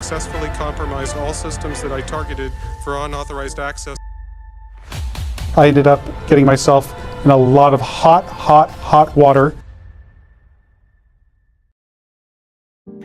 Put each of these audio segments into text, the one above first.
successfully compromised all systems that I targeted for unauthorized access. I ended up getting myself in a lot of hot water.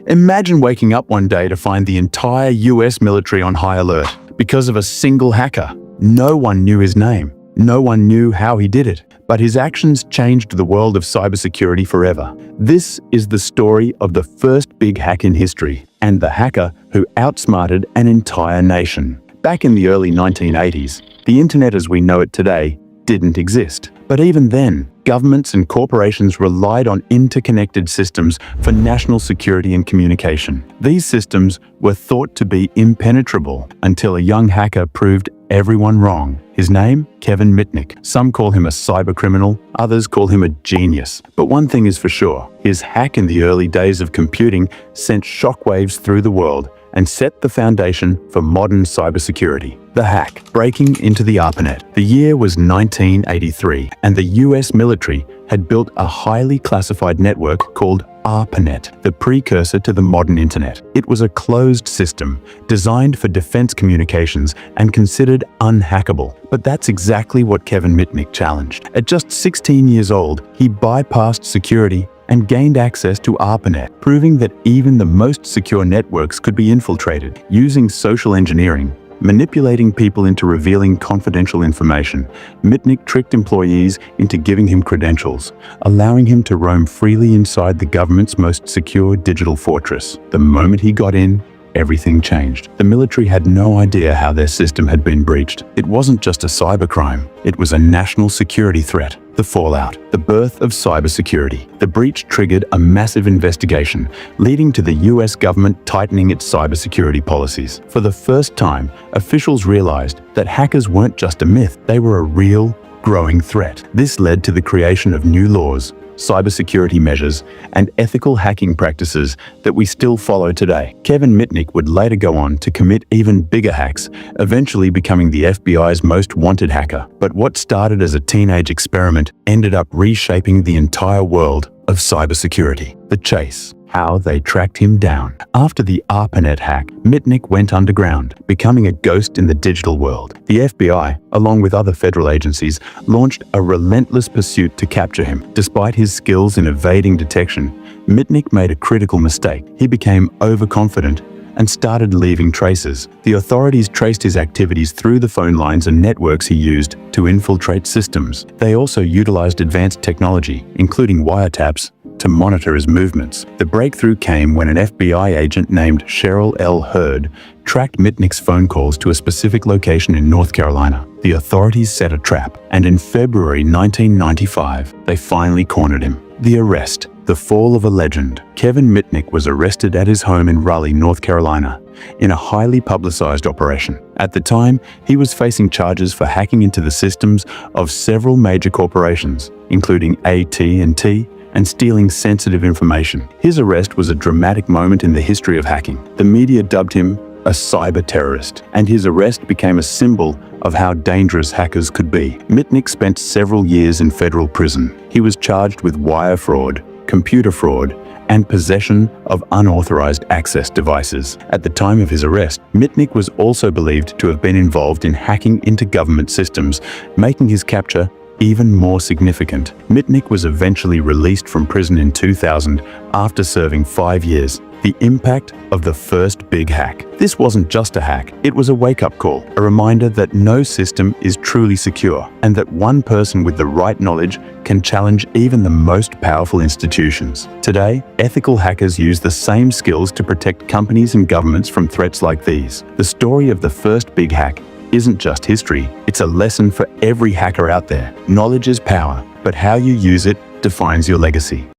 Imagine waking up one day to find the entire US military on high alert because of a single hacker. No one knew his name. No one knew how he did it. But his actions changed the world of cybersecurity forever. This is the story of the first big hack in history and the hacker who outsmarted an entire nation. Back in the early 1980s, the internet as we know it today didn't exist. But even then, governments and corporations relied on interconnected systems for national security and communication. These systems were thought to be impenetrable until a young hacker proved everyone wrong. His name? Kevin Mitnick. Some call him a cybercriminal, others call him a genius. But one thing is for sure, his hack in the early days of computing sent shockwaves through the world and set the foundation for modern cybersecurity. The hack, breaking into the ARPANET. The year was 1983, and the US military had built a highly classified network called ARPANET, the precursor to the modern internet. It was a closed system designed for defense communications and considered unhackable. But that's exactly what Kevin Mitnick challenged. At just 16 years old, he bypassed security and gained access to ARPANET, proving that even the most secure networks could be infiltrated. Using social engineering, manipulating people into revealing confidential information, Mitnick tricked employees into giving him credentials, allowing him to roam freely inside the government's most secure digital fortress. The moment he got in, everything changed. The military had no idea how their system had been breached. It wasn't just a cybercrime, it was a national security threat. The fallout, the birth of cybersecurity. The breach triggered a massive investigation, leading to the US government tightening its cybersecurity policies. For the first time, officials realized that hackers weren't just a myth, they were a real, growing threat. This led to the creation of new laws, cybersecurity measures, and ethical hacking practices that we still follow today. Kevin Mitnick would later go on to commit even bigger hacks, eventually becoming the FBI's most wanted hacker. But what started as a teenage experiment ended up reshaping the entire world of cybersecurity. The chase. How they tracked him down. After the ARPANET hack, Mitnick went underground, becoming a ghost in the digital world. The FBI, along with other federal agencies, launched a relentless pursuit to capture him. Despite his skills in evading detection, Mitnick made a critical mistake. He became overconfident and started leaving traces. The authorities traced his activities through the phone lines and networks he used to infiltrate systems. They also utilized advanced technology, including wiretaps, to monitor his movements. The breakthrough came when an FBI agent named Cheryl L. Hurd tracked Mitnick's phone calls to a specific location in North Carolina. The authorities set a trap, and in February 1995, they finally cornered him. The arrest. The fall of a legend. Kevin Mitnick was arrested at his home in Raleigh, North Carolina, in a highly publicized operation. At the time, he was facing charges for hacking into the systems of several major corporations, including AT&T, and stealing sensitive information. His arrest was a dramatic moment in the history of hacking. The media dubbed him a cyber terrorist, and his arrest became a symbol of how dangerous hackers could be. Mitnick spent several years in federal prison. He was charged with wire fraud, computer fraud, and possession of unauthorized access devices. At the time of his arrest, Mitnick was also believed to have been involved in hacking into government systems, making his capture even more significant. Mitnick was eventually released from prison in 2000 after serving 5 years. The impact of the first big hack. This wasn't just a hack, it was a wake-up call, a reminder that no system is truly secure, and that one person with the right knowledge can challenge even the most powerful institutions. Today, ethical hackers use the same skills to protect companies and governments from threats like these. The story of the first big hack isn't just history, it's a lesson for every hacker out there. Knowledge is power, but how you use it defines your legacy.